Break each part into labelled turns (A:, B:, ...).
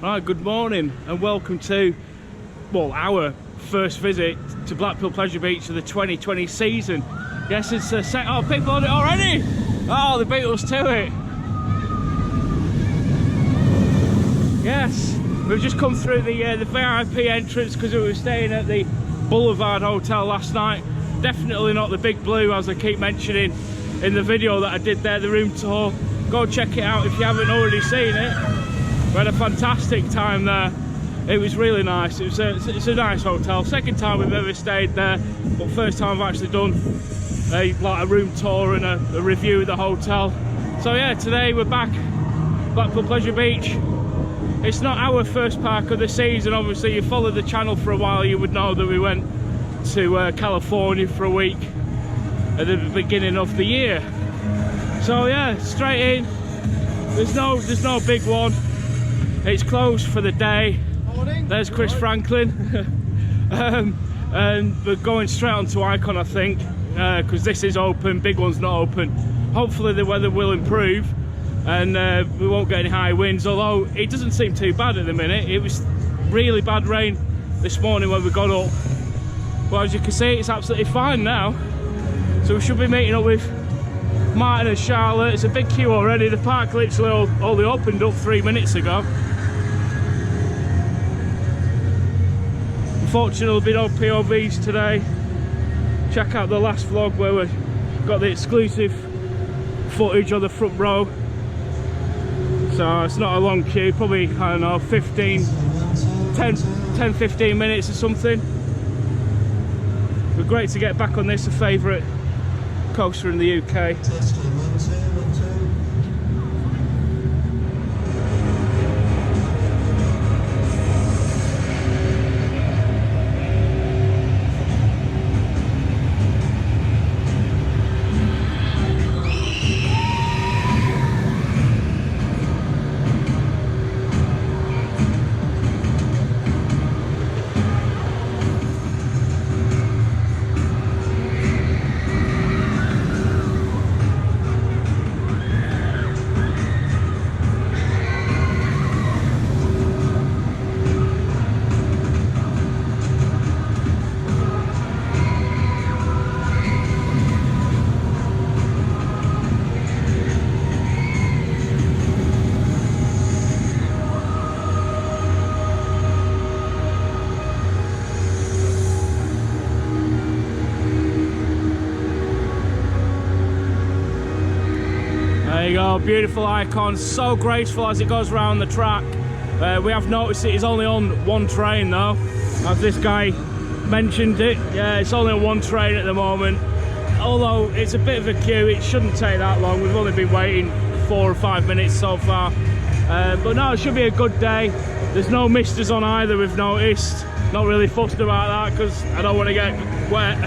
A: Right, good morning and welcome to, well, our first visit to Blackpool Pleasure Beach of the 2020 season. Yes, it's a set. Oh, people on it already! Oh, they beat us to it. Yes, we've just come through the VIP entrance because we were staying at the Boulevard Hotel last night. Definitely not the Big Blue, as I keep mentioning in the video that I did there, the room tour. Go check it out if you haven't already seen it. We had a fantastic time there. It was really nice. It's a nice hotel. Second time we've ever stayed there, but first time I've actually done a room tour and a review of the hotel. So yeah, today we're back, Blackpool Pleasure Beach. It's not our first park of the season. Obviously, you followed the channel for a while, you would know that we went to California for a week at the beginning of the year. So yeah, straight in. There's no big one. It's closed for the day. Morning. There's Chris Franklin. And we're going straight on to Icon, I think, because this is open, big one's not open. Hopefully the weather will improve and we won't get any high winds, although it doesn't seem too bad at the minute. It was really bad rain this morning when we got up, but as you can see, it's absolutely fine now. So we should be meeting up with Martin and Charlotte. It's a big queue already. The park literally only opened up 3 minutes ago. Unfortunately, there'll be no POVs today. Check out the last vlog where we got the exclusive footage on the front row. So it's not a long queue, probably, I don't know, 10-15 minutes or something. But great to get back on this, a favourite coaster in the UK. There you go, beautiful Icon, so graceful as it goes around the track. We have noticed it is only on one train though, as this guy mentioned it. Yeah, it's only on one train at the moment. Although it's a bit of a queue, it shouldn't take that long. We've only been waiting 4 or 5 minutes so far. But no, it should be a good day. There's no misters on either, we've noticed. Not really fussed about that because I don't want to get wet.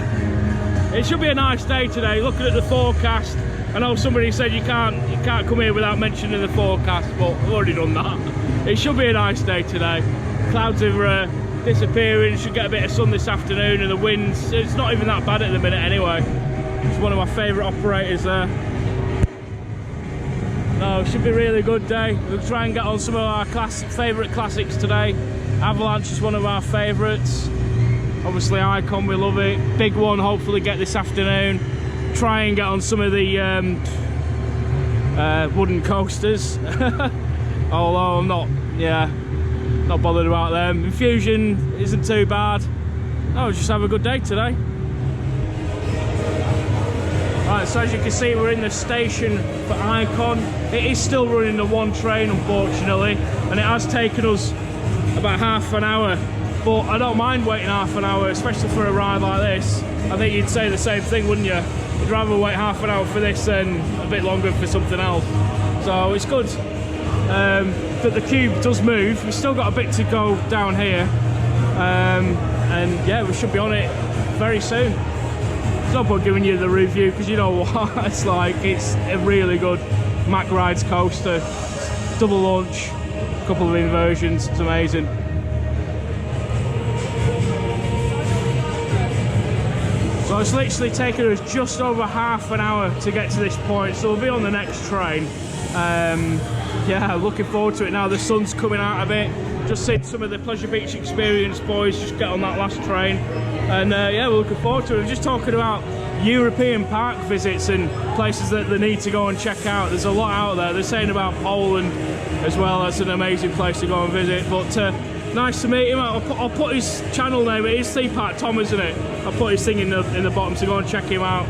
A: It should be a nice day today. Looking at the forecast, I know somebody said you can't come here without mentioning the forecast, but I've already done that. It should be a nice day today. Clouds are disappearing, should get a bit of sun this afternoon, and the winds, it's not even that bad at the minute anyway. It's one of my favourite operators there. No, it should be a really good day. We'll try and get on some of our favourite classics today. Avalanche is one of our favourites. Obviously Icon, we love it. Big one, hopefully get this afternoon. Try and get on some of the wooden coasters. Although I'm not bothered about them. Infusion isn't too bad. Oh, just have a good day today. Right, so as you can see, we're in the station for Icon. It is still running the one train, unfortunately, and it has taken us about half an hour. But I don't mind waiting half an hour, especially for a ride like this. I think you'd say the same thing, wouldn't you? You'd rather wait half an hour for this than a bit longer for something else. So it's good that the cube does move. We've still got a bit to go down here. And yeah, we should be on it very soon. It's no point giving you the review because you know what it's like. It's a really good Mack Rides coaster. Double launch, a couple of inversions, it's amazing. So it's literally taken us just over half an hour to get to this point, so we'll be on the next train. Yeah, looking forward to it now. The sun's coming out a bit. just seen some of the Pleasure Beach experience boys just get on that last train, and yeah, we're looking forward to it. We're just talking about European park visits and places that they need to go and check out. There's a lot out there. They're saying about Poland as well. That's an amazing place to go and visit. But nice to meet him. I'll put his channel name. It is Sea Park Tom, isn't it? I'll put his thing in the bottom to go and check him out.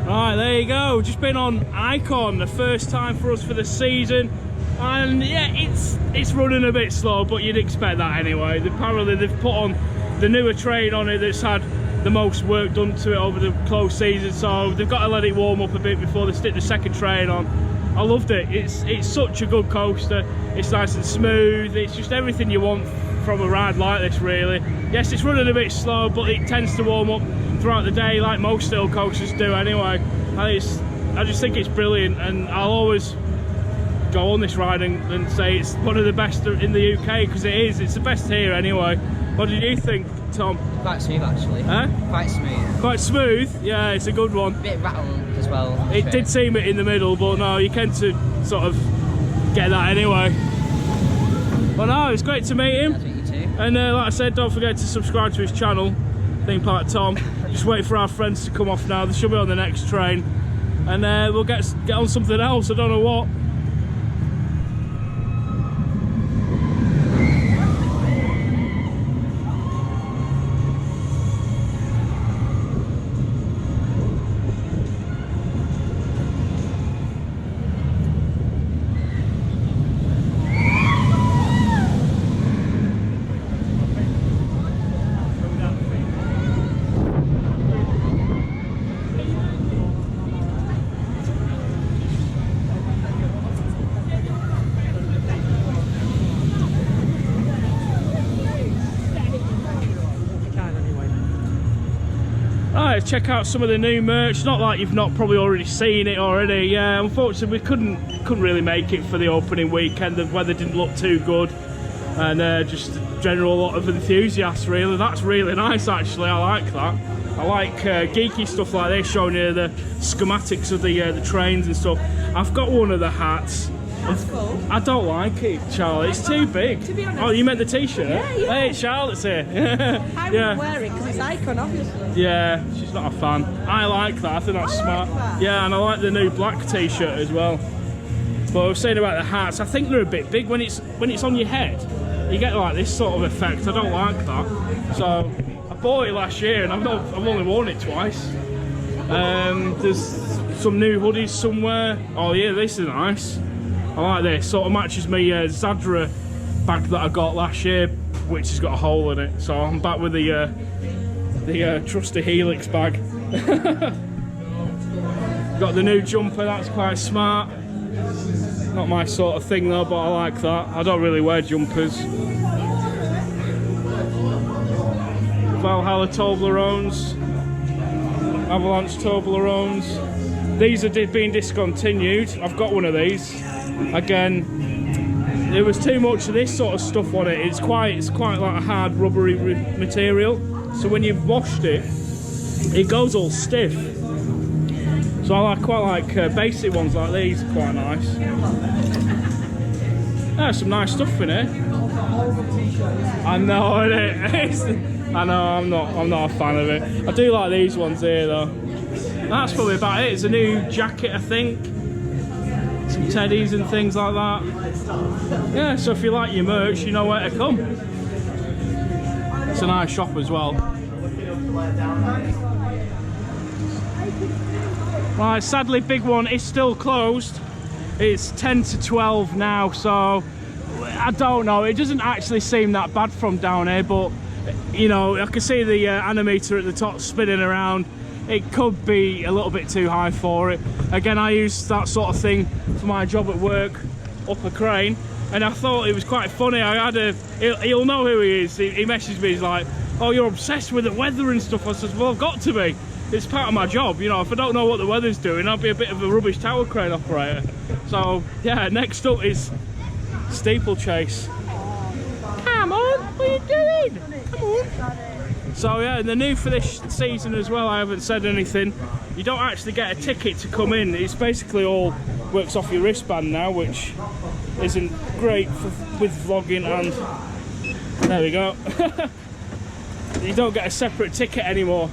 A: Right, there you go. Just been on Icon, the first time for us for the season, and yeah, it's running a bit slow, but you'd expect that anyway. Apparently they've put on the newer train on it that's had the most work done to it over the close season, so they've got to let it warm up a bit before they stick the second train on. I loved it. It's such a good coaster. It's nice and smooth. It's just everything you want from a ride like this, really. Yes, it's running a bit slow, but it tends to warm up throughout the day like most steel coasters do anyway. I just think it's brilliant, and I'll always go on this ride and say it's one of the best in the UK, because it is. It's the best here anyway. What did you think, Tom?
B: Quite smooth actually.
A: Huh?
B: Quite smooth.
A: Quite smooth? Yeah, it's a good one.
B: A bit rattling as well.
A: It did seem it in the middle, but no, you can to sort of get that anyway. But no, it's great to meet him.
B: Nice to meet you too.
A: And like I said, don't forget to subscribe to his channel, Theme Park Tom. Just wait for our friends to come off now. They should be on the next train, and we'll get on something else. I don't know what. Alright, check out some of the new merch. Not like you've not probably already seen it already. Yeah, unfortunately we couldn't really make it for the opening weekend. The weather didn't look too good, and just general lot of enthusiasts really. That's really nice actually. I like that. I like geeky stuff like this, showing you the schematics of the trains and stuff. I've got one of the hats.
C: That's cool.
A: I don't like it, Charlotte. It's too big.
C: To be honest.
A: Oh, you meant the t-shirt?
C: Yeah.
A: Hey, Charlotte's here.
C: I wouldn't wear it because it's Icon, obviously.
A: Yeah, she's not a fan. I like that. I think that's smart.
C: That.
A: Yeah, and I like the new black t-shirt as well. But I was saying about the hats. I think they're a bit big when it's on your head. You get like this sort of effect. I don't like that. So I bought it last year, and I've only worn it twice. There's some new hoodies somewhere. Oh yeah, this is nice. I like this. Sort of matches my Zadra bag that I got last year, which has got a hole in it. So I'm back with the trusty Helix bag. Got the new jumper. That's quite smart. Not my sort of thing though, but I like that. I don't really wear jumpers. Valhalla Toblerones, Avalanche Toblerones. These are being discontinued. I've got one of these. Again, there was too much of this sort of stuff on it. It's quite like a hard rubbery material. So when you've washed it, it goes all stiff. So I quite like basic ones like these. Are quite nice. There's some nice stuff in here. I know, innit? I know, I'm not a fan of it. I do like these ones here though. That's probably about it. It's a new jacket, I think. Some teddies and things like that. Yeah, so if you like your merch, you know where to come. It's a nice shop as well. Right, sadly Big One is still closed. It's 10 to 12 now, so I don't know. It doesn't actually seem that bad from down here, but you know, I can see the animator at the top spinning around. It could be a little bit too high for it. Again, I use that sort of thing for my job at work, up a crane, and I thought it was quite funny. I had he'll know who he is. He messaged me, he's like, oh, you're obsessed with the weather and stuff. I said, well, I've got to be. It's part of my job, you know. If I don't know what the weather's doing, I'll be a bit of a rubbish tower crane operator. So yeah, next up is Steeplechase. Come on, what are you doing? in. Come on. So yeah, and they're new for this season as well. I haven't said anything. You don't actually get a ticket to come in. It's basically all works off your wristband now, which isn't great with vlogging. And there we go. You don't get a separate ticket anymore.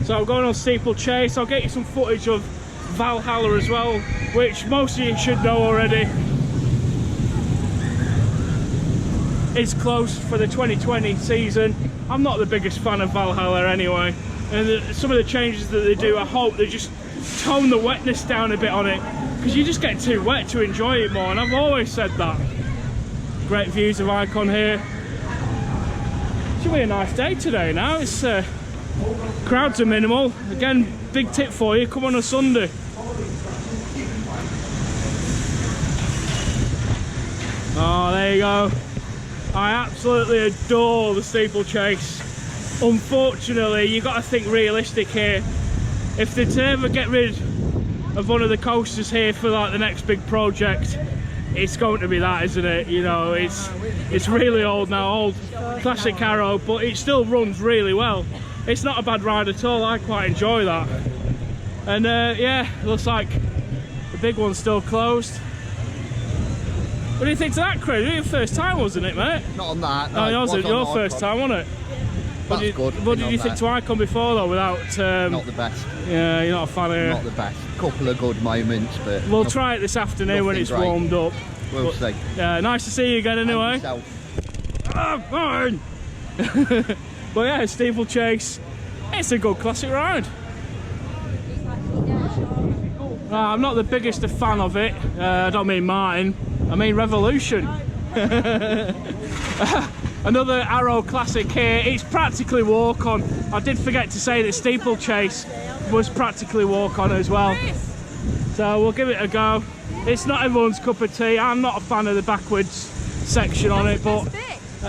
A: So I'm going on Steeplechase. I'll get you some footage of Valhalla as well, which most of you should know already. It's closed for the 2020 season. I'm not the biggest fan of Valhalla anyway, and some of the changes that they do, I hope they just tone the wetness down a bit on it, because you just get too wet to enjoy it more, and I've always said that. Great views of Icon here. Should be a nice day today now. It's crowds are minimal. Again, big tip for you, come on a Sunday. Oh, there you go. I absolutely adore the Steeplechase. Unfortunately, you've got to think realistic here. If they ever get rid of one of the coasters here for like the next big project, it's going to be that, isn't it? You know, it's really old now, old classic Arrow, but it still runs really well. It's not a bad ride at all. I quite enjoy that. And yeah, looks like the big one's still closed. What do you think to that, Chris? Your first time, wasn't it, mate?
D: Not on that.
A: No, yours was your first time, wasn't it?
D: That's good.
A: What did you think to Icon before, though, without...
D: not the best.
A: Yeah, you're not a fan of it?
D: Not the best. Couple of good moments, but...
A: We'll try it this afternoon when it's warmed up.
D: We'll see.
A: Yeah, nice to see you again anyway. Oh, fine! But yeah, Steeplechase, it's a good classic ride. I'm not the biggest fan of it. I don't mean Martin, I mean Revolution. Another Arrow classic here. It's practically walk-on. I did forget to say that Steeplechase was practically walk-on as well. So we'll give it a go. It's not everyone's cup of tea. I'm not a fan of the backwards section on it, but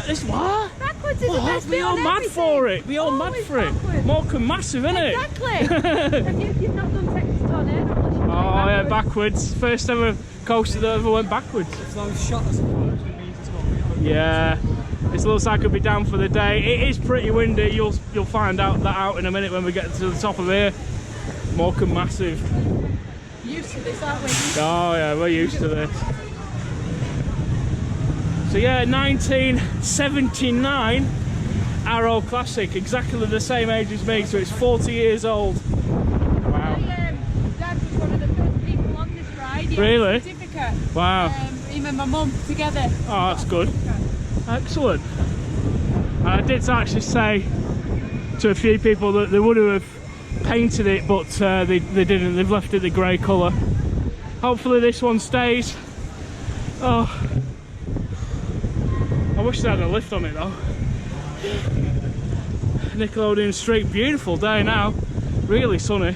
A: this what?
C: Backwards is the best bit.
A: We all mad for it. We all mad for it. Morecambe massive, isn't it?
C: Exactly. You've not done Texas on it.
A: Oh yeah, backwards. First ever coaster that ever went backwards. Yeah, it looks like it'll be down for the day. It is pretty windy. You'll find out in a minute when we get to the top of here. Morecambe massive.
C: Used to this, aren't we?
A: Oh yeah, we're used to this. So yeah, 1979 Arrow Classic, exactly the same age as me, so it's 40 years old. Wow.
E: Dad was one of the first people on this ride. He
A: Really?
E: had a certificate.
A: Wow.
E: Him and my mum together.
A: Oh, that's good. Excellent. And I did actually say to a few people that they would have painted it, but they didn't. They've left it the grey colour. Hopefully this one stays. Oh, I wish they had a lift on it though. Nickelodeon Street, beautiful day now, really sunny.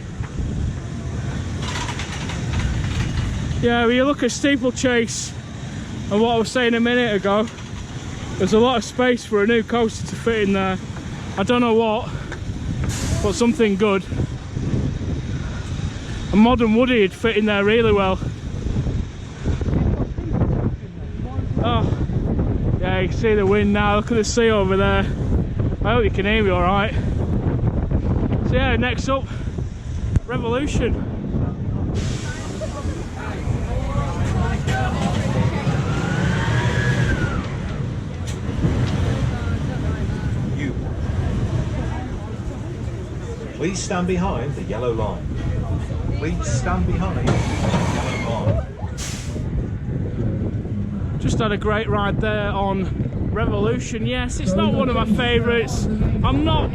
A: Yeah, when you look at Steeplechase and what I was saying a minute ago, there's a lot of space for a new coaster to fit in there. I don't know what, but something good. A modern Woody would fit in there really well. Oh, yeah, you can see the wind now. Look at the sea over there. I hope you can hear me all right. So yeah, next up, Revolution.
F: Please stand behind the yellow line. Please stand behind the yellow line.
A: Just had a great ride there on Revolution. Yes, it's not one of my favourites. I'm not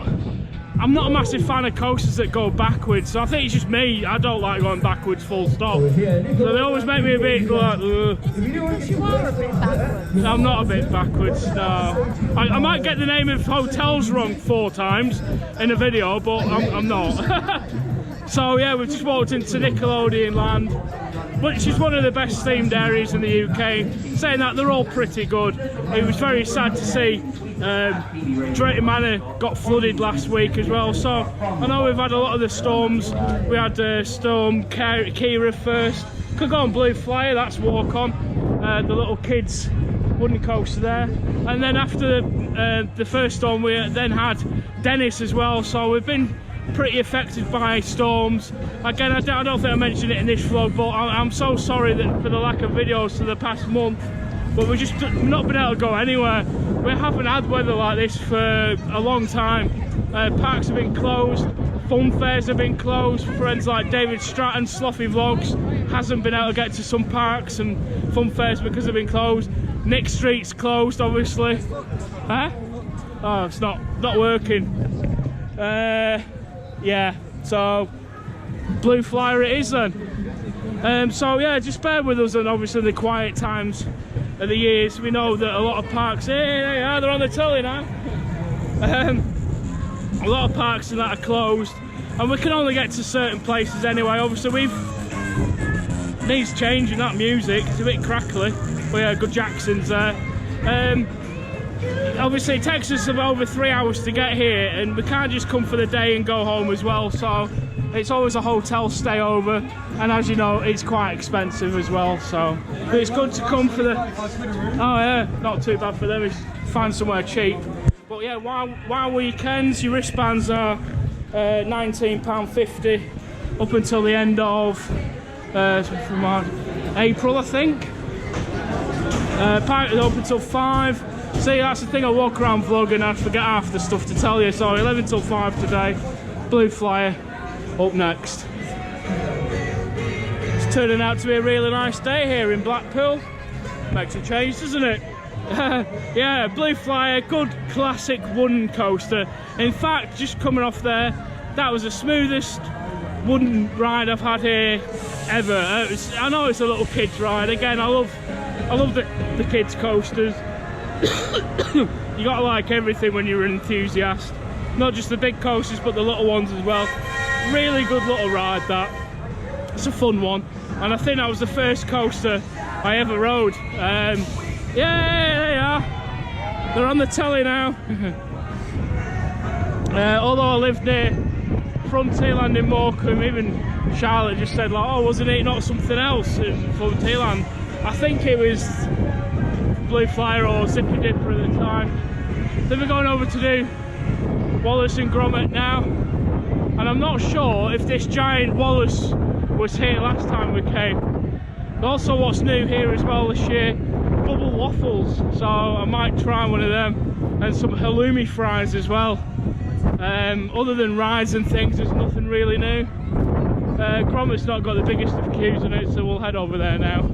A: a massive fan of coasters that go backwards, so I think it's just me. I don't like going backwards full stop. So they always make me a bit like, ugh.
C: You are a bit backwards.
A: I'm not a bit backwards, no. I might get the name of hotels wrong 4 times in a video, but I'm not. So yeah, we've just walked into Nickelodeon Land, which is one of the best themed areas in the UK. Saying that, they're all pretty good. It was very sad to see Drayton Manor got flooded last week as well. So I know we've had a lot of the storms. We had Storm Kira first. Could go on Blue Flyer, that's walk on. The little kids wooden coaster there. And then after the first storm, we then had Dennis as well, so we've been pretty affected by storms. Again, I don't think I mentioned it in this vlog, but I'm so sorry that for the lack of videos for the past month, but we've just not been able to go anywhere. We haven't had weather like this for a long time. Parks have been closed, fun fairs have been closed. Friends like David Stratton, Slothy Vlogs, hasn't been able to get to some parks and fun fairs because they've been closed. Nick Street's closed, obviously. Huh? Oh, it's not working. Yeah, so Blue Flyer it is then. So yeah, just bear with us, and obviously the quiet times of the years. We know that a lot of parks, hey, they are, they're on the telly now. A lot of parks and that are closed, and we can only get to certain places anyway. Obviously needs changing, that music, it's a bit crackly. But yeah, good Jackson's there. Obviously it takes us about over 3 hours to get here, and we can't just come for the day and go home as well, so it's always a hotel stay over, and as you know, it's quite expensive as well, so but it's good to come for the, oh yeah, not too bad for them, it's find somewhere cheap. But yeah, while weekends, your wristbands are £19.50 up until the end of from April, I think. Park is open till 5. See, that's the thing, I walk around vlogging and I forget half the stuff to tell you. So 11 till 5 today. Blue Flyer up next. It's turning out to be a really nice day here in Blackpool. Makes a change, doesn't it? Yeah, Blue Flyer, good classic wooden coaster. In fact, just coming off there, that was the smoothest wooden ride I've had here ever. I know it's a little kids ride. Again, I love the kids coasters. You gotta like everything when you're an enthusiast, not just the big coasters but the little ones as well. Really good little ride that. It's a fun one, and I think that was the first coaster I ever rode. Yeah, they are, they're on the telly now. Although I lived near Frontierland in Morecambe, even Charlotte just said like, oh, wasn't it not something else in Frontierland? I think it was Blue Flyer or Zippy Dipper at the time. Then we're going over to do Wallace and Gromit now, and I'm not sure if this giant Wallace was here last time we came. Also, what's new here as well this year, bubble waffles, so I might try one of them, and some halloumi fries as well. Other than rides and things, there's nothing really new. Gromit's not got the biggest of queues in it, so we'll head over there now.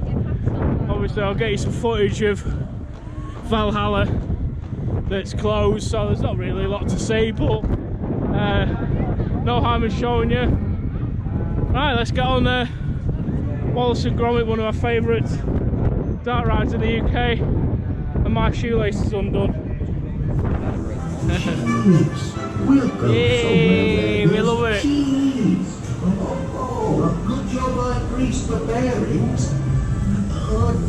A: Obviously I'll get you some footage of Valhalla that's closed, so there's not really a lot to see, but no harm in showing you. Right, let's get on there. Wallace and Gromit, one of my favourite dark rides in the UK, and my shoelace is undone. Yay, we love it.
G: Oh, good job I greased the bearings.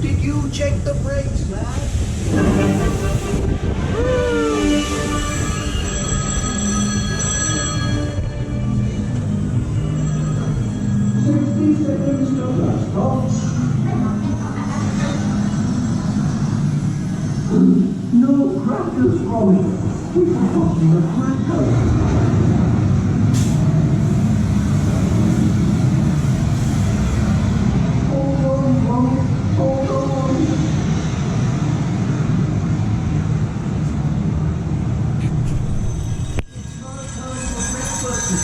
G: Did you check the brakes, lad? No crackers, Robbie. We forgot the crackers.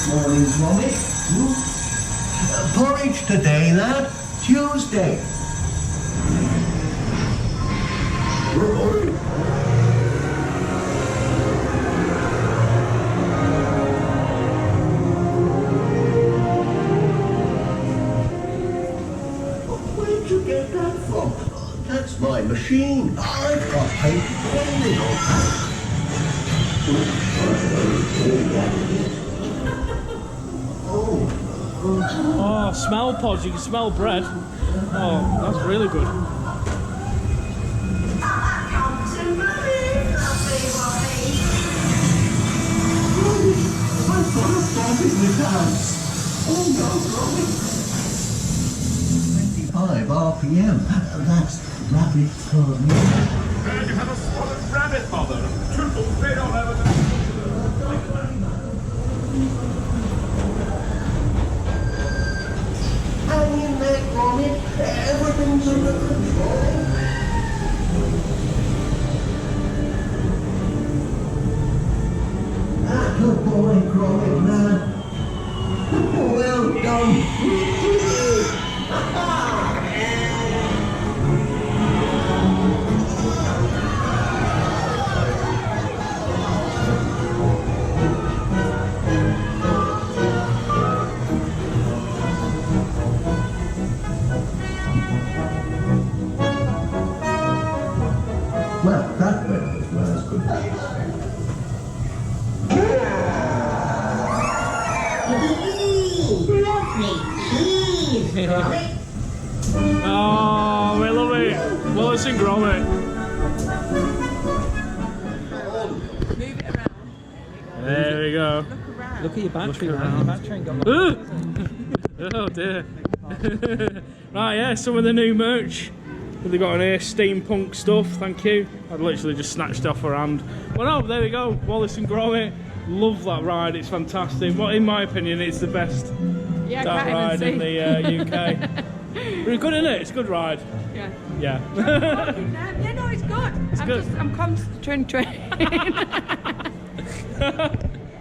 G: Morning, Gromit. Porridge today, lad. Tuesday. Where'd you get that from? That's my machine. I've got paper blending on.
A: Oh, smell pods, you can smell bread. Oh, that's really good.
G: I've got a bomb in the dance. Oh no, Gromit. 25 RPM. That's rapid turn.
A: And you have a spotted rabbit, mother. Triple straight on over to
G: Hang in there, Gromit. Everything's under control. Ah, good boy, Gromit, man. Well done. Well, that went as well as could be.
H: Lovely cheese, Gromit.
A: Oh, we love it. Wallace and Gromit.
E: Move it around.
A: There we go.
E: Look around.
B: Look at your battery,
A: Look
B: man.
A: around.
B: Your battery ain't got long.
A: Oh dear. Right, yeah, some of the new merch. What they got on here? Steampunk stuff, thank you. I'd literally just snatched off her hand. Well, no, there we go. Wallace and Gromit. Love that ride, it's fantastic. Well, in my opinion, it's the best
E: Yeah,
A: that ride in the UK. Really good, isn't it? It's a good ride.
E: Yeah.
A: Yeah.
E: Yeah, no, it's good. I'm concentrating.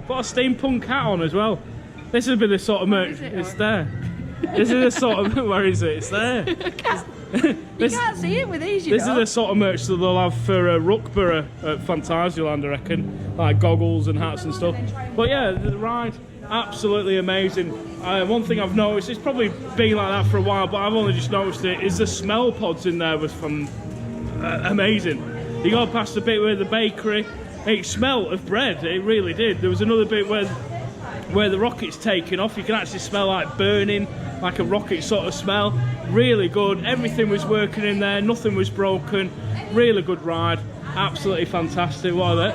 A: Put a steampunk hat on as well. This would be the sort of merch.
E: is it
A: It's
E: on?
A: there. This is the sort of. Where is it? It's there.
E: You can't see it with these, you
A: This
E: know.
A: is the sort of merch that they'll have for Rookborough at Phantasialand, I reckon. Like goggles and hats and stuff. But yeah, the ride, absolutely amazing. One thing I've noticed, it's probably been like that for a while, but I've only just noticed it, is the smell pods in there was amazing. You go past the bit where the bakery, it smelled of bread, it really did. There was another bit where the rocket's taking off, you can actually smell like burning, like a rocket sort of smell. Really good, everything was working in there, nothing was broken. Really good ride, absolutely fantastic. What are they?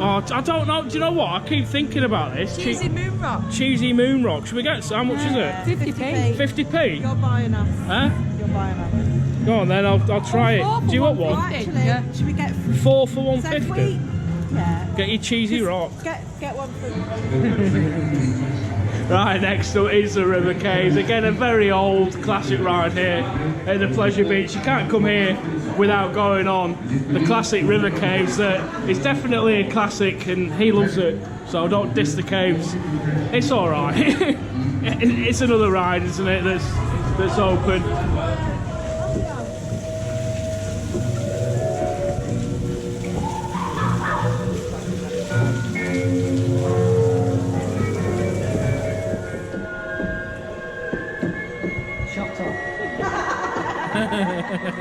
A: Oh, I don't know, do you know what? I keep thinking about this.
E: Cheesy moon rock.
A: Cheesy moon rock. Should we get, how much is it?
E: 50p.
A: 50p?
E: You're buying us.
A: Huh?
E: You're buying us.
A: Go on then, I'll try it. Do you want one?
E: Actually, yeah.
C: Should we get
A: 4 for 150.
C: Yeah.
A: Get your cheesy rock.
C: Get one for
A: Right, next up is the River Caves. Again, a very old classic ride here at the Pleasure Beach. You can't come here without going on the classic River Caves. It's definitely a classic and he loves it, so don't diss the caves. It's alright. It's another ride, isn't it, that's open.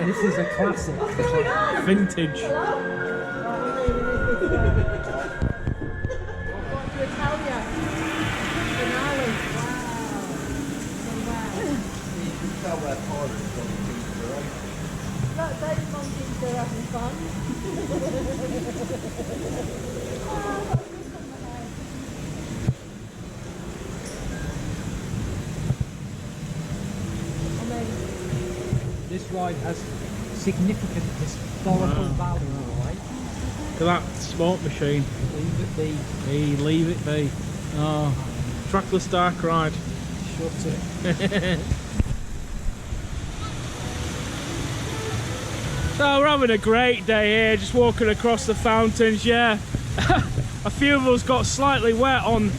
B: This is a classic.
A: Vintage.
B: This ride has significant historical value, right?
A: Look at that smoke machine.
B: Leave it be.
A: Hey, leave it be. Oh, trackless dark ride.
B: Shut it.
A: So we're having a great day here, just walking across the fountains. Yeah, a few of us got slightly wet on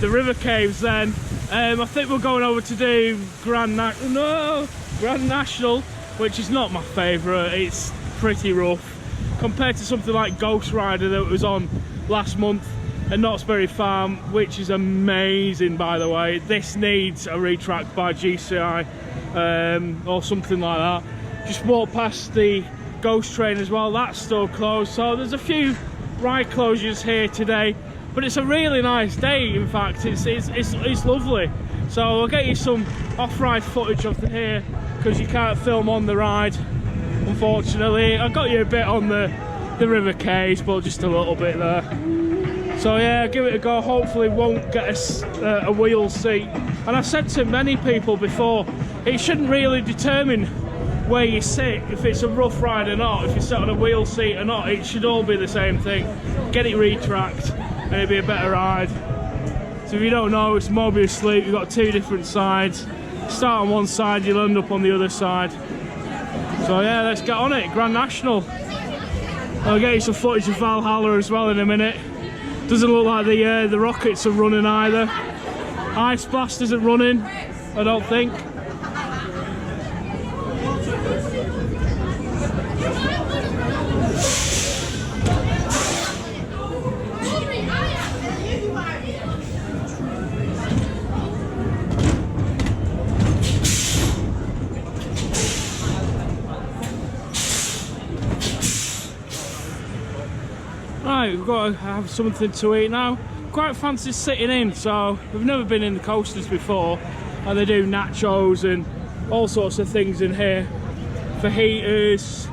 A: the river caves then. I think we're going over to do Grand National, which is not my favourite. It's pretty rough compared to something like Ghost Rider that was on last month at Knott's Berry Farm, which is amazing, by the way. This needs a retrack by GCI or something like that. Just walk past the Ghost Train as well, that's still closed. So there's a few ride closures here today, but it's a really nice day. In fact, it's lovely. So I'll get you some off-ride footage of here because you can't film on the ride, unfortunately. I got you a bit on the river caves, but just a little bit there. So yeah, give it a go. Hopefully won't get us a wheel seat. And I said to many people before, it shouldn't really determine where you sit, if it's a rough ride or not, if you sit on a wheel seat or not, it should all be the same thing. Get it retracked and it'll be a better ride. So if you don't know, it's Mobius Sleep. You've got two different sides. Start on one side, you'll end up on the other side. So yeah, let's get on it. Grand National. I'll get you some footage of Valhalla as well in a minute. Doesn't look like the rockets are running either. Ice Blast isn't running, I don't think. Right, we've got to have something to eat now. Quite fancy sitting in, so we've never been in the coasters before, and they do nachos and all sorts of things in here. Fajitas.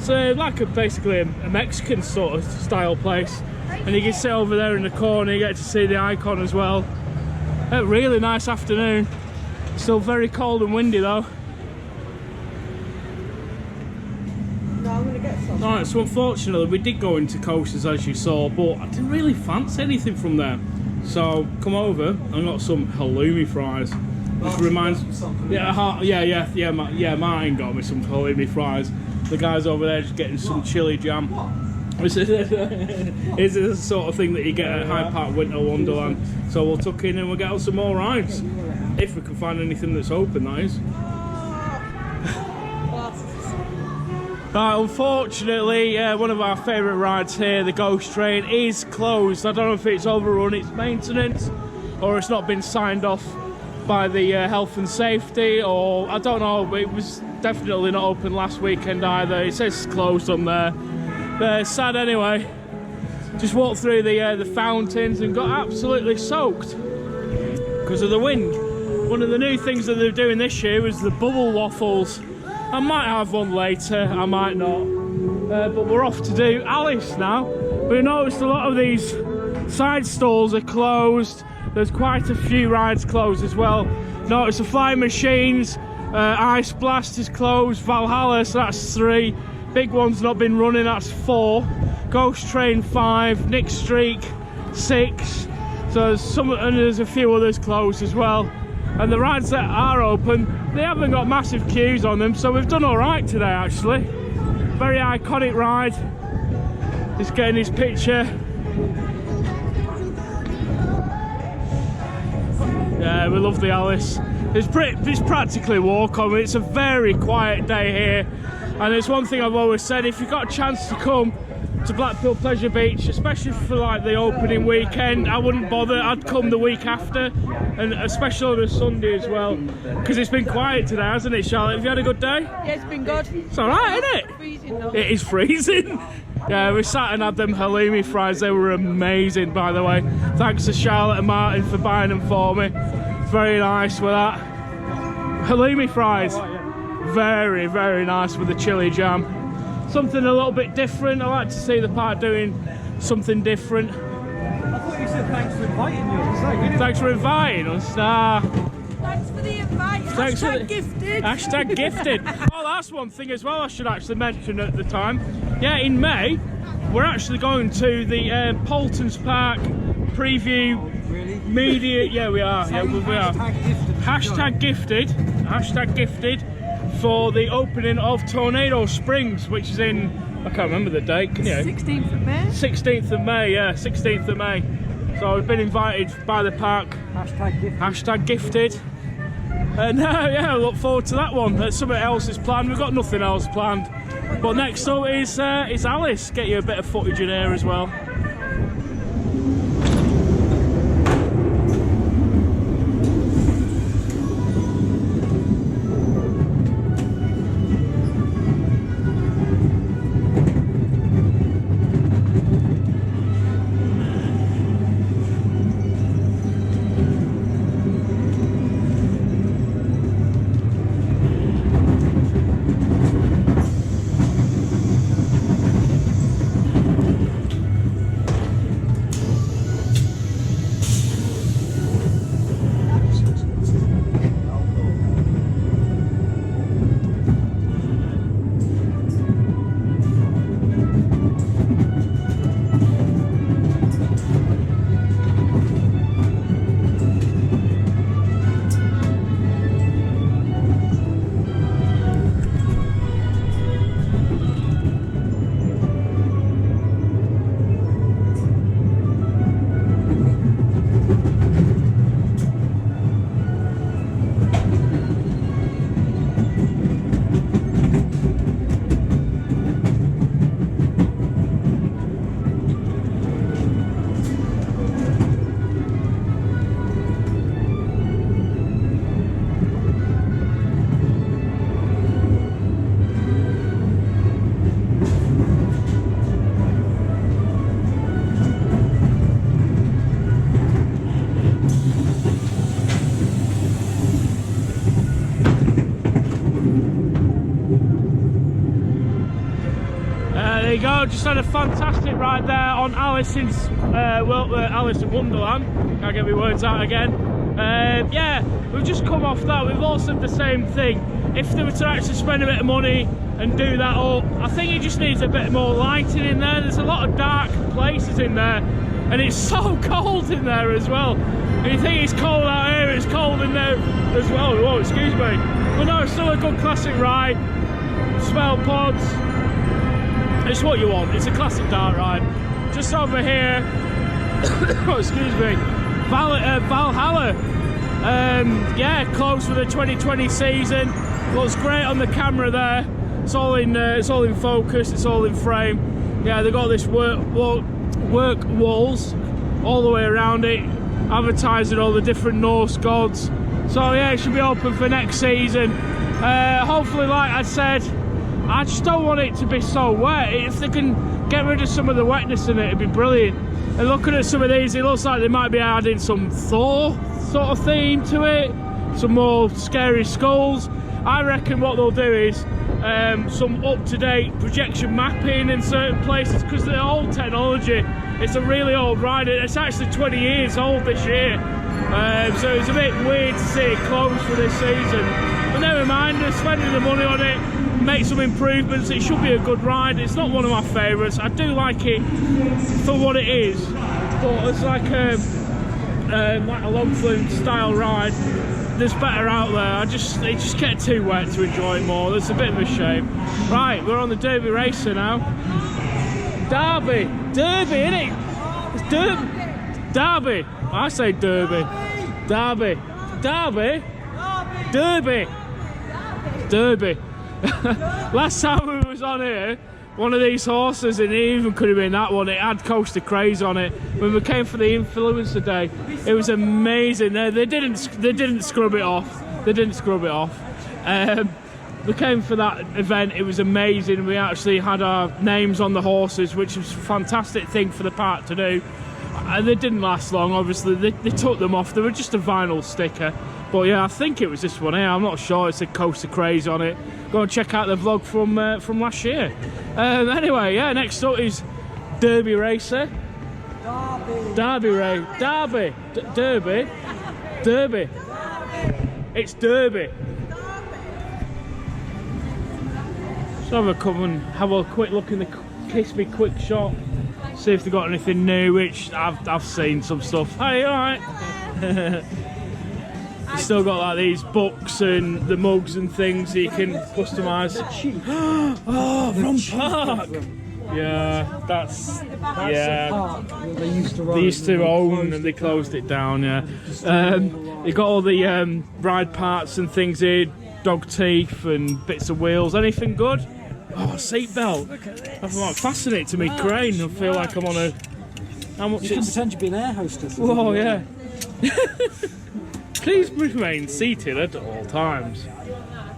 A: So like basically a Mexican sort of style place. And you can sit over there in the corner, you get to see the icon as well. A really nice afternoon. Still very cold and windy though.
C: I'm gonna get some.
A: Alright, so unfortunately we did go into coasters as you saw, but I didn't really fancy anything from there. So come over and got some halloumi fries. Which reminds Martin got me some halloumi fries. The guys over there just getting some chili jam. This is the sort of thing that you get at Hyde Park Winter Wonderland. So we'll tuck in and we'll get on some more rides. If we can find anything that's open, that is. Right, unfortunately, one of our favourite rides here, the Ghost Train, is closed. I don't know if it's overrun its maintenance or it's not been signed off by the health and safety, or I don't know, but it was definitely not open last weekend either. It says it's closed on there. But sad anyway. Just walked through the fountains and got absolutely soaked because of the wind. One of the new things that they're doing this year is the bubble waffles. I might have one later, I might not. But we're off to do Alice now. We noticed a lot of these side stalls are closed. There's quite a few rides closed as well. Notice the Flying Machines, Ice Blast is closed, Valhalla, so that's 3. Big one's not been running, that's 4. Ghost Train 5, Nick Streak 6. So there's a few others closed as well. And the rides that are open, they haven't got massive queues on them, so we've done all right today actually. Very iconic ride. Just getting his picture. Yeah, we love the Alice. It's practically walk on. It's a very quiet day here, and it's one thing I've always said: if you've got a chance to come to Blackpool Pleasure Beach, especially for like the opening weekend, I wouldn't bother. I'd come the week after, and especially on a Sunday as well, because it's been quiet today, hasn't it, Charlotte? Have you had a good day?
C: Yeah, it's been good.
A: It's all right, isn't it?
C: Freezing though.
A: It is freezing. Yeah, we sat and had them halloumi fries. They were amazing, by the way. Thanks to Charlotte and Martin for buying them for me. Very nice with that. Halloumi fries. Very, very nice with the chili jam. Something a little bit different. I like to see the park doing something different.
B: I thought you said thanks for inviting me.
A: Thanks for inviting us. Nah.
C: Thanks for the invite.
A: Thanks for the
C: gifted.
A: Hashtag gifted. Oh, that's one thing as well I should actually mention at the time. Yeah, in May, we're actually going to the Polton's Park preview media. Yeah, we are. Yeah, we are. Hashtag gifted. Hashtag gifted for the opening of Tornado Springs, which is in, I can't remember the date, can you?
C: 16th of May.
A: 16th of May, yeah, 16th of May. So we've been invited by the park. Hashtag gifted. And yeah, I look forward to that one. Something else is planned. We've got nothing else planned. But next up is Alice. Get you a bit of footage in here as well. go. Just had a fantastic ride there on Alice in Wonderland. Can't get my words out again. Yeah, we've just come off that. We've all said the same thing. If they were to actually spend a bit of money and do that up, I think it just needs a bit more lighting in there. There's a lot of dark places in there, and it's so cold in there as well. And you think it's cold out here, it's cold in there as well. Whoa, excuse me. But no, it's still a good classic ride. Smell pods. It's what you want. It's a classic dark ride. Just over here, oh, excuse me, Valhalla. Yeah, closed for the 2020 season. Looks great on the camera there. It's all in focus. It's all in frame. Yeah, they've got this work walls all the way around it, advertising all the different Norse gods. So yeah, it should be open for next season. Hopefully, like I said, I just don't want it to be so wet. If they can get rid of some of the wetness in it, it'd be brilliant. And looking at some of these, it looks like they might be adding some Thor sort of theme to it, some more scary skulls. I reckon what they'll do is some up-to-date projection mapping in certain places, because the old technology, it's a really old ride. It's actually 20 years old this year, so it's a bit weird to see it closed for this season. But never mind, they're spending the money on it, make some improvements. It should be a good ride. It's not one of my favourites. I do like it for what it is, but it's like a long flume style ride. There's better out there. It just gets too wet to enjoy it more. That's a bit of a shame. Right, we're on the Derby Racer now. Derby, innit? It's Derby. I say Derby. Derby. Last time we was on here, one of these horses, and it even could have been that one, it had Coaster Craze on it. When we came for the influencer day, it was amazing. They didn't scrub it off. We came for that event, it was amazing. We actually had our names on the horses, which was a fantastic thing for the park to do. And they didn't last long, obviously. They took them off. They were just a vinyl sticker. But yeah, I think it was this one here. I'm not sure. It said Coaster Craze on it. Go and check out the vlog from last year. Anyway, yeah, next up is Derby Racer. Derby. It's Derby. So have a quick look in the Kiss Me Quick shop. See if they've got anything new, which I've seen some stuff. Hey, alright. Still got like these books and the mugs and things that you can customise. Oh, from Park! Yeah, that's
B: the park that they used to
A: own and they closed it down, yeah. You got all the ride parts and things here, dog teeth and bits of wheels. Anything good? Oh, seatbelt. That's like fascinating to me. Crane. I feel like I'm on a. How much?
B: You could potentially be an air hostess.
A: Whoa, yeah. Please remain seated at all times.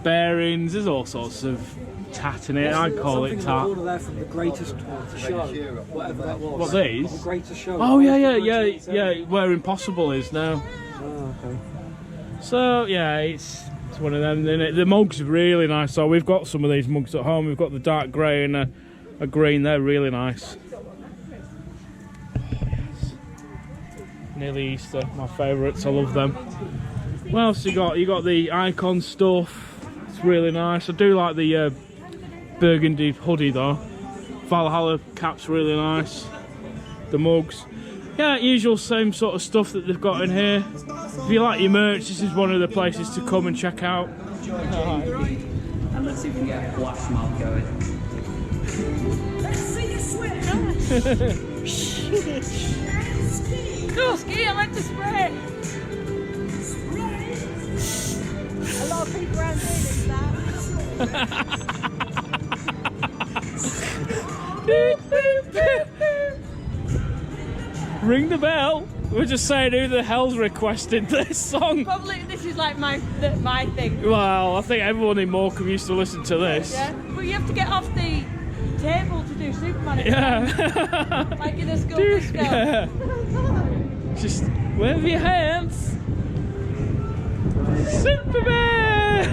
A: Bearings. There's all sorts of tat in it. I call it tat.
B: There from the greatest show, whatever that was.
A: What, these?
B: The greatest show.
A: Oh yeah. Where Impossible is now.
B: Oh, okay.
A: So yeah, it's one of them. The mug's really nice. So we've got some of these mugs at home. We've got the dark grey and a green. They're really nice. Oh, yes. Nearly Easter, my favourites. I love them. What else you got? You got the icon stuff. It's really nice. I do like the burgundy hoodie though. Valhalla cap's really nice. The mugs. Yeah, usual same sort of stuff that they've got in here. If you like your merch, this is one of the places to come and check out.
I: And let's see if we can get a flash mob going.
C: Let's see you swim.
E: Cool ski, I like to spray.
C: A lot of people around doing that.
A: Ring the bell. We're just saying who the hell's requested this song.
C: Probably this is like my thing.
A: Well, I think everyone in Morecambe used to listen to this.
C: Yeah, but you have to get off the table to do Superman.
A: Yeah.
C: Like in a school disco.
A: Yeah. Just wave your hands. Superman!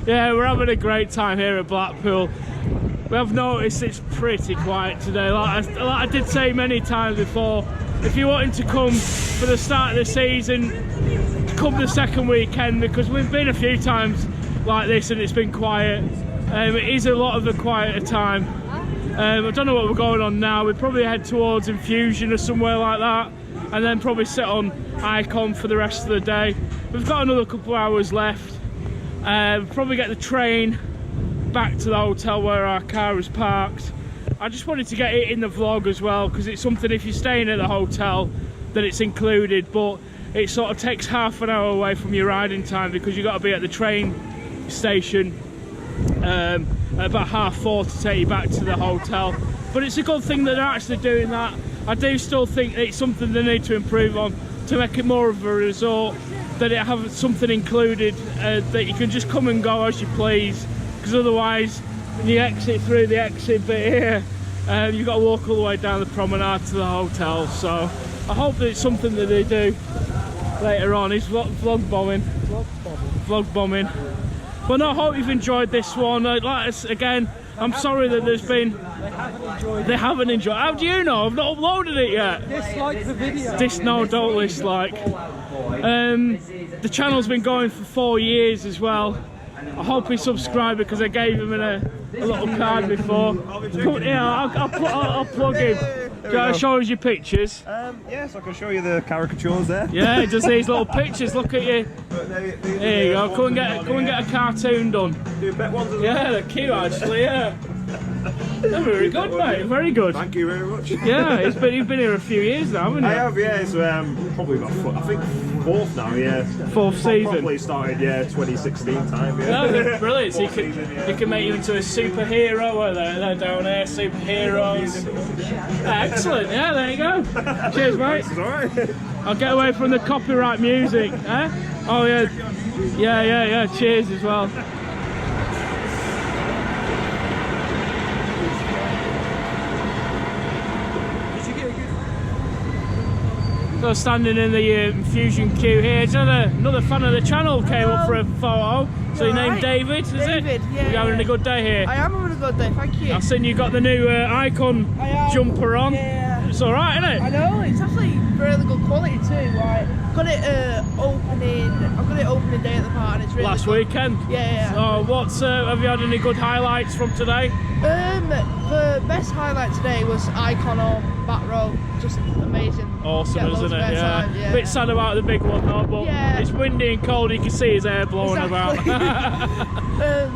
A: Yeah, we're having a great time here at Blackpool. we have noticed it's pretty quiet today. Like I did say many times before, if you're wanting to come for the start of the season, come the second weekend, because we've been a few times like this and it's been quiet. It is a lot of a quieter time. I don't know what we're going on now. We'll probably head towards Infusion or somewhere like that, and then probably sit on Icon for the rest of the day. We've got another couple of hours left. Probably get the train back to the hotel where our car is parked. I just wanted to get it in the vlog as well, because it's something, if you're staying at the hotel, that it's included, but it sort of takes half an hour away from your riding time, because you've got to be at the train station at about 4:30 to take you back to the hotel. But it's a good thing that they're actually doing that. I do still think it's something they need to improve on, to make it more of a resort, that it have something included, that you can just come and go as you please, because otherwise when you exit through the exit bit here, you've got to walk all the way down the promenade to the hotel. So I hope that it's something that they do later on. It's vlog bombing. But no, I hope you've enjoyed this one. Again, I'm sorry that there's been... They haven't enjoyed. How do you know? I've not uploaded it yet.
B: Dislike the video.
A: No, don't dislike. The channel's been going for 4 years as well. I hope he subscribed, because I gave him a little card before. Yeah, I'll plug him. Do you want to show us your pictures?
F: Yes, I can show you the caricatures there.
A: Yeah, just these little pictures. Look at you. There you go. Come and get a cartoon done.
F: Do bet ones as well.
A: Yeah, they're cute actually. Yeah. They're very good, mate. Very good.
F: Thank you very much.
A: Yeah, you've been here a few years now, haven't you?
F: I have, yeah. It's probably about, I think, 4th now, yeah.
A: 4th season.
F: Probably started, yeah, 2016 time, yeah.
A: No, they're brilliant. So you can make you into a superhero, or they're down there, superheroes. Excellent. Yeah, there you go. Cheers, mate.
F: It's alright.
A: I'll get away from the copyright music. Eh? Oh yeah. Yeah. Cheers as well. So standing in the Infusion queue here, another fan of the channel came up for a photo. So your name David, is it?
C: David, yeah.
A: You're having a good day here?
C: I am having a good day, thank you.
A: I've seen you got the new Icon jumper on.
C: Yeah.
A: It's alright, isn't it?
C: I know, it's actually really good quality too. Like, I've got it opening day at the park, and it's really
A: Last
C: good.
A: weekend?
C: Yeah.
A: So have you had any good highlights from today?
C: The best highlight today was Icon on back row, just amazing.
A: Awesome,
C: Get
A: isn't
C: loads
A: it?
C: of
A: Yeah.
C: airtime, yeah.
A: Bit sad about the big one though, but
C: Yeah.
A: it's windy and cold, you can see his hair blowing
C: Exactly.
A: about.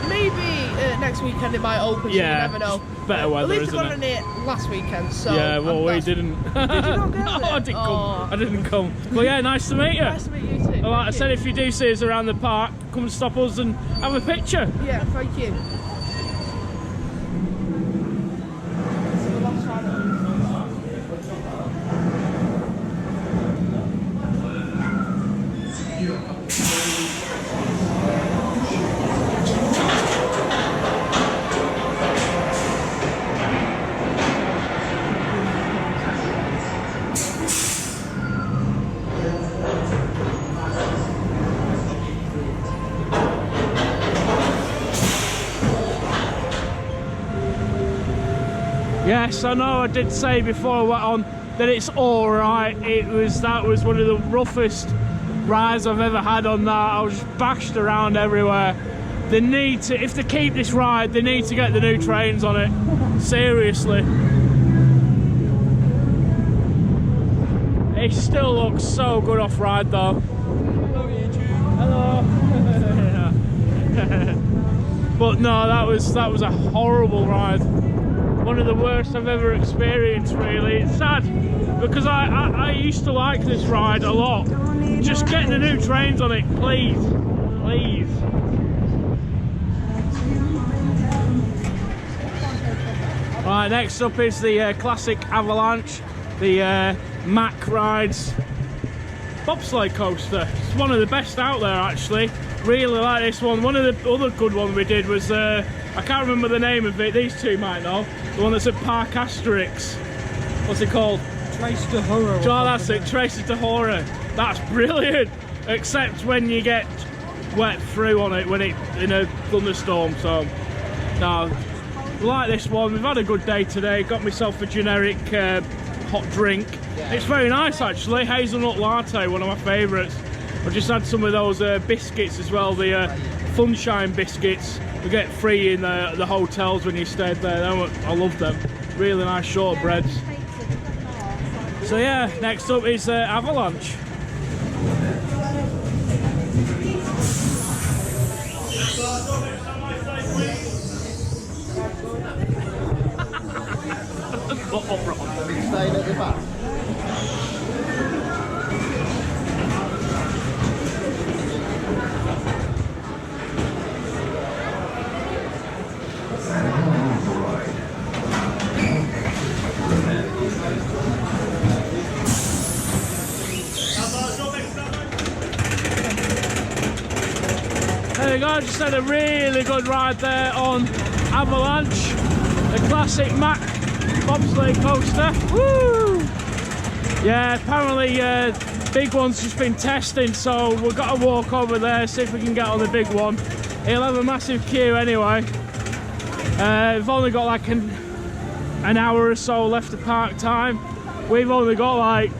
C: Maybe next weekend it might open,
A: Yeah,
C: so you never know.
A: better weather,
C: At least
A: isn't
C: I got
A: it?
C: on it last weekend, so...
A: Yeah, well, we
C: that's-
A: didn't.
C: Did you not go
A: No,
C: there?
A: I didn't come.
C: Oh.
A: I didn't come. Well, yeah, nice to meet you.
C: Nice to meet you too.
A: Well, like I
C: Thank
A: said,
C: you.
A: if you do see us around the park, come and stop us and have a picture.
C: Yeah, thank you.
A: Yes, I know I did say before I went on that it's alright. That was one of the roughest rides I've ever had on that. I was just bashed around everywhere. They need to, if they keep this ride, they need to get the new trains on it. Seriously. It still looks so good off ride though. Hello YouTube. Hello. But no, that was a horrible ride. One of the worst I've ever experienced, really. It's sad because I used to like this ride a lot. Just getting the new trains on it, please. Please. Right, next up is the classic Avalanche, the Mack Rides bobsleigh coaster. It's one of the best out there, actually. Really like this one. One of the other good one we did was I can't remember the name of it. These two might know. The one that's at Park Asterix. What's it called?
B: Trace to Horror.
A: Oh, that's it. Trace to Horror. That's brilliant. Except when you get wet through on it when it in a thunderstorm. So no, We like this one. We've had a good day today. Got myself a generic hot drink. It's very nice actually. Hazelnut Latte, one of my favourites. I've just had some of those biscuits as well, the Funshine biscuits. We get free in the hotels when you stayed there. I love them. Really nice shortbreads. So yeah, next up is Avalanche.
D: Are we staying at the back?
A: There we go, just had a really good ride there on Avalanche, the classic Mack bobsleigh coaster. Woo! Yeah, apparently big one's just been testing, so we've got to walk over there, see if we can get on the big one. He'll have a massive queue anyway. We've only got like an hour or so left of park time. We've only got like,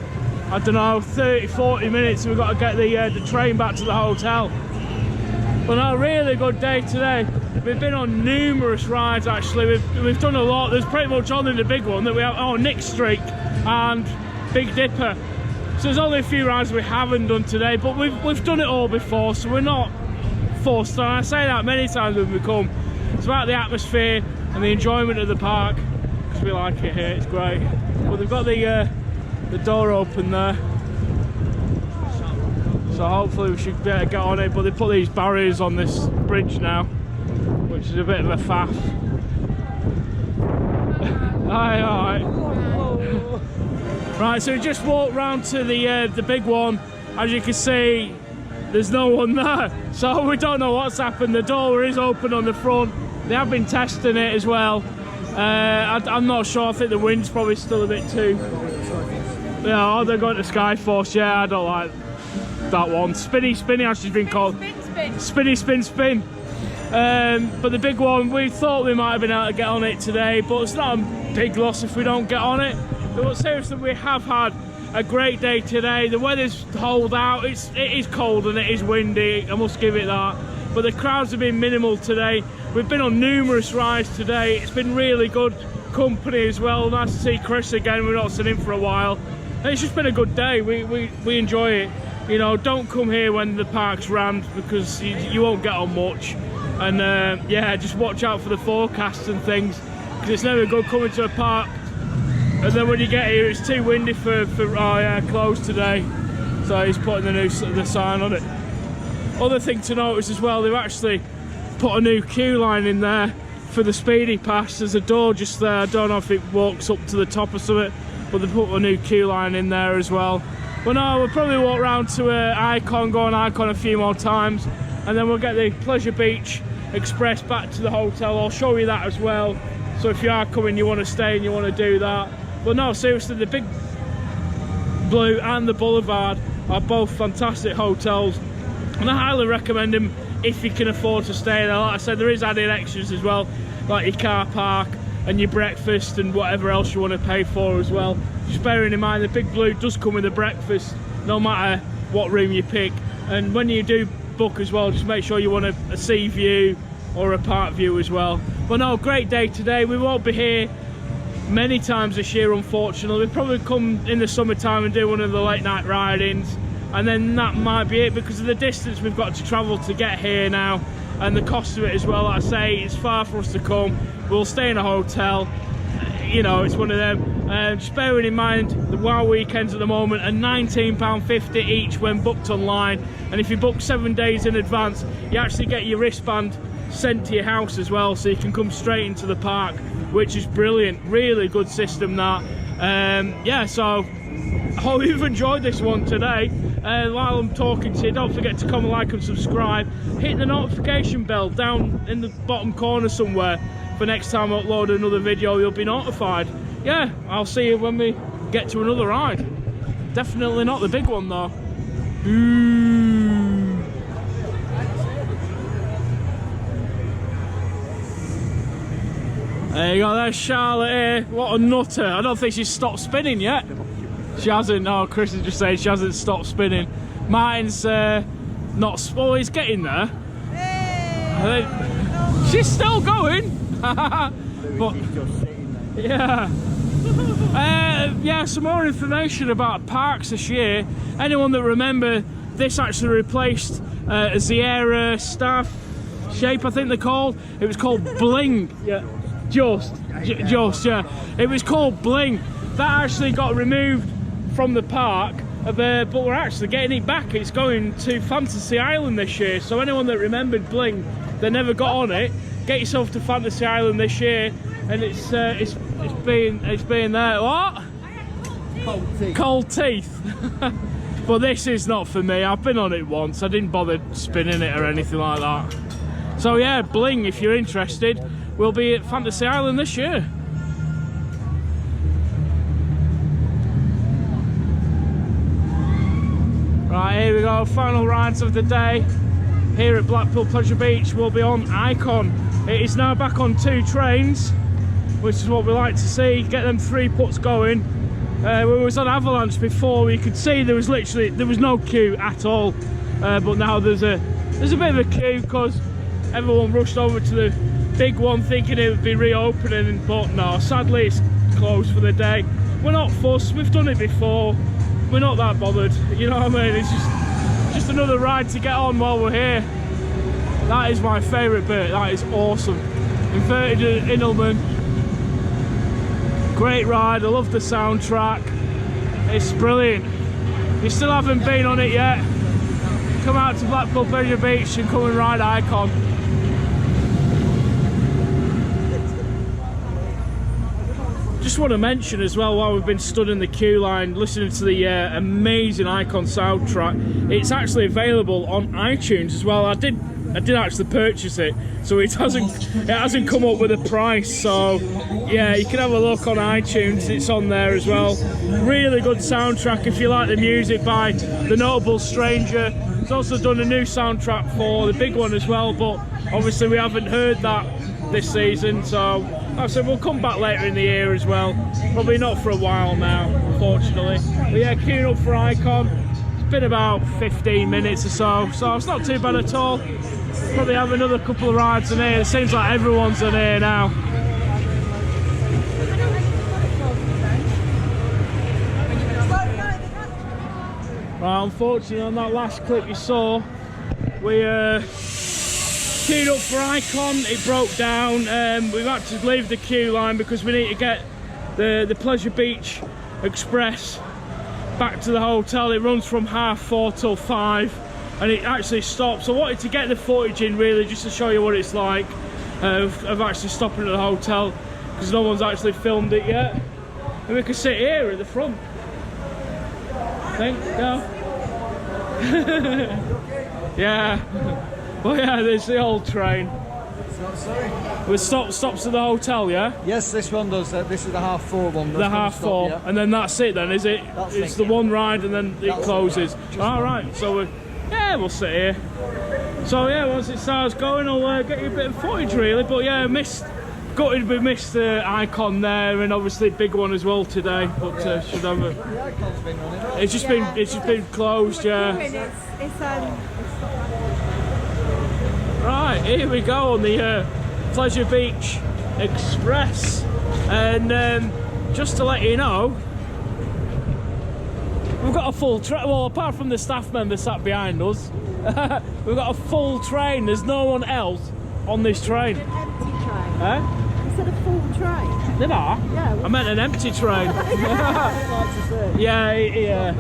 A: I don't know, 30-40 minutes, and we've got to get the train back to the hotel. But a really good day today. We've been on numerous rides actually. We've done a lot. There's pretty much only the big one that we have. Oh, Nick Streak and Big Dipper. So there's only a few rides we haven't done today, but we've done it all before, so we're not forced on. I say that many times when we come. It's about the atmosphere and the enjoyment of the park, because we like it here. It's great. But they've got the door open there. So hopefully we should be able to get on it, but they put these barriers on this bridge now, which is a bit of a faff. Alright. Right, so we just walked round to the big one. As you can see, there's no one there, so we don't know what's happened. The door is open on the front. They have been testing it as well. I'm not sure. I think the wind's probably still a bit too. Yeah, oh, they're going to Skyforce. Yeah, I don't like that one. Spinny actually has been called. Spinny spin. But the big one, we thought we might have been able to get on it today, but it's not a big loss if we don't get on it. But seriously, we have had a great day today. The weather's holed out. It is cold and it is windy, I must give it that. But the crowds have been minimal today. We've been on numerous rides today. It's been really good company as well. Nice to see Chris again. We've not seen him for a while. And it's just been a good day. We enjoy it. You know, don't come here when the park's rammed, because you won't get on much. And yeah, just watch out for the forecasts and things, because it's never good coming to a park and then when you get here it's too windy for oh yeah, closed today. So he's putting the sign on it. Other thing to notice as well, they've actually put a new queue line in there for the speedy pass. There's a door just there. I don't know if it walks up to the top or something, but they put a new queue line in there as well. But no, we'll probably walk round to Icon, go on Icon a few more times, and then we'll get the Pleasure Beach Express back to the hotel. I'll show you that as well. So if you are coming, you want to stay and you want to do that. But no, seriously, the Big Blue and the Boulevard are both fantastic hotels, and I highly recommend them if you can afford to stay there. Like I said, there is added extras as well, like your car park and your breakfast and whatever else you want to pay for as well. Just bearing in mind the Big Blue does come with a breakfast no matter what room you pick. And when you do book as well, just make sure you want a sea view or a park view as well. But no, great day today. We won't be here many times this year, unfortunately. We'll probably come in the summertime and do one of the late night ride-ins, and then that might be it because of the distance we've got to travel to get here now, and the cost of it as well. Like I say, it's far for us to come. We'll stay in a hotel, you know, it's one of them. Just bearing in mind the WoW weekends at the moment are £19.50 each when booked online, and if you book 7 days in advance, you actually get your wristband sent to your house as well, so you can come straight into the park, which is brilliant. Really good system that. Yeah, so I hope you've enjoyed this one today. While I'm talking to you, don't forget to comment, like and subscribe. Hit the notification bell down in the bottom corner somewhere for next time I upload another video. You'll be notified. Yeah, I'll see you when we get to another ride. Definitely not the big one though. Boo. There you go, there's Charlotte here. What a nutter. I don't think she's stopped spinning yet. She hasn't, no, Chris is just saying she hasn't stopped spinning. Martin's not, oh, he's getting there. She's still going. But, yeah. Yeah, some more information about parks this year. Anyone that remember, this actually replaced a Sierra Star Shape, I think they're called. It was called Bling. Yeah, just, yeah. It was called Bling. That actually got removed from the park, but we're actually getting it back. It's going to Fantasy Island this year. So anyone that remembered Bling, they never got on it, get yourself to Fantasy Island this year, and it's been there. What?
D: Cold teeth.
A: Cold teeth. But this is not for me. I've been on it once. I didn't bother spinning it or anything like that. So yeah, Bling, if you're interested, we'll be at Fantasy Island this year. Right, here we go, final rides of the day. Here at Blackpool Pleasure Beach, we'll be on Icon. It is now back on 2 trains, which is what we like to see, get them 3 puts going. When we was on Avalanche before, we could see there was no queue at all, but now there's a bit of a queue because everyone rushed over to the big one thinking it would be reopening, but no, sadly it's closed for the day. We're not fussed, we've done it before, we're not that bothered, you know what I mean? It's just another ride to get on while we're here. That is my favourite bit, that is awesome. Inverted Inelman. Great ride, I love the soundtrack. It's brilliant. If you still haven't been on it yet, come out to Blackpool Pleasure Beach and come and ride Icon. Just want to mention as well, while we've been stood in the queue line listening to the amazing Icon soundtrack, it's actually available on iTunes as well. I did actually purchase it, so it hasn't come up with a price, so yeah, you can have a look on iTunes, it's on there as well. Really good soundtrack if you like the music by The Notable Stranger. It's also done a new soundtrack for the big one as well, but obviously we haven't heard that this season, so like I said, we'll come back later in the year as well. Probably not for a while now, unfortunately. But yeah, queuing up for Icon. It's been about 15 minutes or so it's not too bad at all. Probably have another couple of rides in here. It seems like everyone's in here now. Right, unfortunately on that last clip you saw, we queued up for Icon, it broke down. We've had to leave the queue line because we need to get the Pleasure Beach Express back to the hotel. It runs from 4:30 till 5 and it actually stops. I wanted to get the footage in really just to show you what it's like of actually stopping at the hotel, because no one's actually filmed it yet. And we can sit here at the front, I think, yeah. Yeah. Well, yeah, there's the old train. It stops at the hotel, yeah?
D: Yes, this one does. This is the 4:30 one.
A: The 4:30, yeah. And then that's it then, is it? It's the one ride and then it closes. Alright, so we'll sit here. So yeah, once it starts going, I'll get you a bit of footage really. But yeah, gutted we missed the Icon there, and obviously big one as well today. But should have a.
D: The Icon's been running.
A: It's just been closed, yeah. Right, here we go on the Pleasure Beach Express, and just to let you know, we've got a full train. Well, apart from the staff member sat behind us, we've got a full train. There's no one else on this train.
C: An empty train.
A: Eh?
C: You said a full train.
A: Did I?
C: Yeah.
A: I meant an empty train. Yeah, yeah.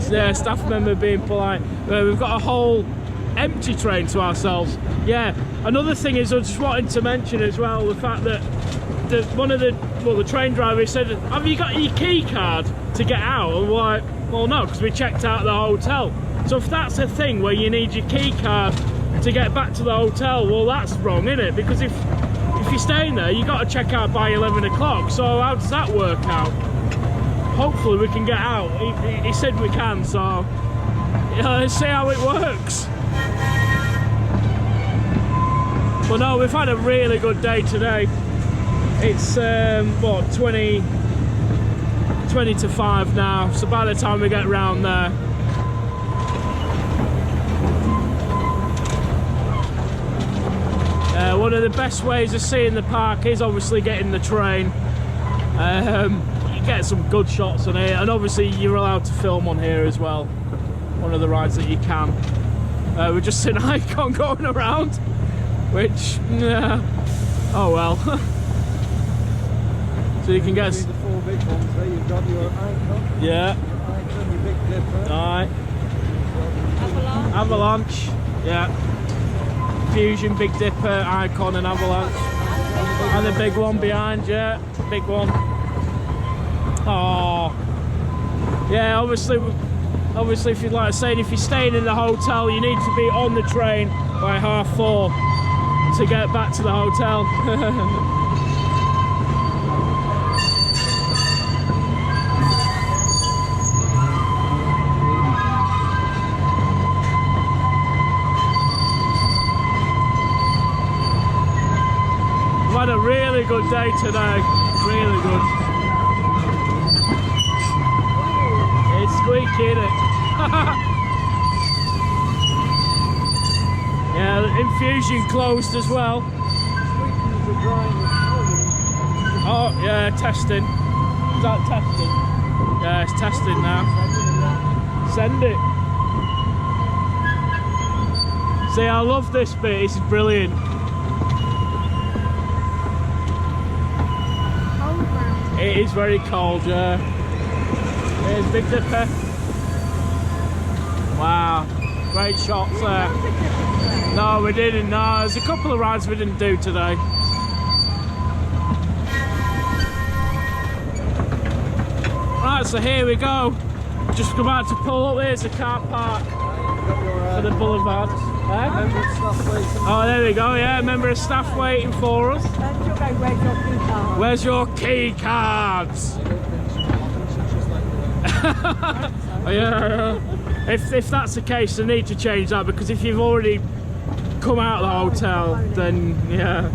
A: Yeah, staff member being polite. We've got a whole empty train to ourselves. Yeah. Another thing is, I just wanted to mention as well the fact that the train driver said, "Have you got your key card to get out?" And we're like, "Well, no, because we checked out the hotel." So if that's a thing where you need your key card to get back to the hotel, well, that's wrong, isn't it? Because if you're staying there, you got to check out by 11 o'clock. So how does that work out? Hopefully we can get out. He said we can, so let's see how it works. But no, we've had a really good day today. It's what, 20 to 5 now, so by the time we get round there, one of the best ways of seeing the park is obviously getting the train. You get some good shots on it, and obviously you're allowed to film on here as well, one of the rides that you can. We're just an icon going around, which, oh well. So you can get
D: the 4 big ones there. You've got your icon.
A: Yeah.
D: Your icon, your Big Dipper.
A: Alright. Avalanche. Yeah. Fusion, Big Dipper, Icon and Avalanche. And the big one behind, yeah. Big one. Oh. Yeah, obviously if you'd like saying, if you're staying in the hotel, you need to be on the train by 4:30 to get back to the hotel. I've had a really good day today, really good. It's squeaky, isn't it? Yeah, the infusion closed as well. Oh yeah, testing. Is that testing? Yeah, it's testing now. Send it. See, I love this bit, it's brilliant. It is very cold, yeah. Here's Big Dipper. Wow, great shots there. No, we didn't, no. There's a couple of rides we didn't do today. Right, so here we go. Just about to pull up, here's the car park for the boulevard. Oh, there we go, yeah, member of staff waiting for us. Where's your key cards? Oh, yeah. If that's the case, I need to change that, because if you've already come out of the hotel, then yeah.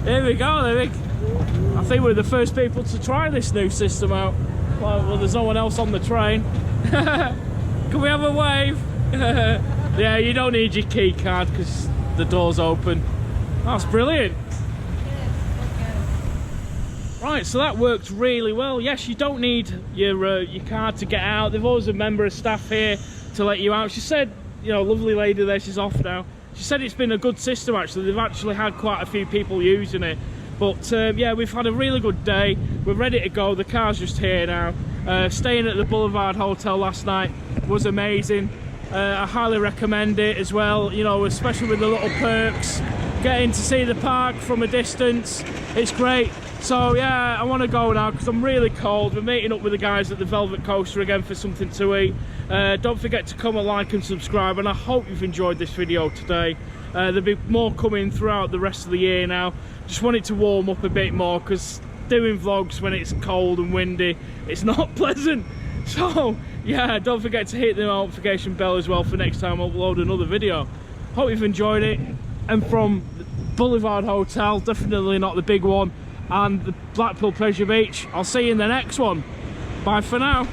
A: Here we go. I think we're the first people to try this new system out. Well, there's no one else on the train. Can we have a wave? Yeah, you don't need your key card because the door's open. That's brilliant. Right, so that worked really well. Yes, you don't need your card to get out. They've always a member of staff here to let you out. She said, you know, lovely lady there, she's off now. She said it's been a good system actually. They've actually had quite a few people using it. But yeah, we've had a really good day. We're ready to go. The car's just here now. Staying at the Boulevard Hotel last night was amazing. I highly recommend it as well, you know, especially with the little perks. Getting to see the park from a distance, it's great. So yeah, I want to go now because I'm really cold. We're meeting up with the guys at the Velvet Coaster again for something to eat. Don't forget to comment, like and subscribe, and I hope you've enjoyed this video today. There'll be more coming throughout the rest of the year now. Just wanted to warm up a bit more because doing vlogs when it's cold and windy, it's not pleasant. So yeah, don't forget to hit the notification bell as well for next time I upload another video. Hope you've enjoyed it. And from the Boulevard Hotel, definitely not the big one, and the Blackpool Pleasure Beach, I'll see you in the next one. Bye for now.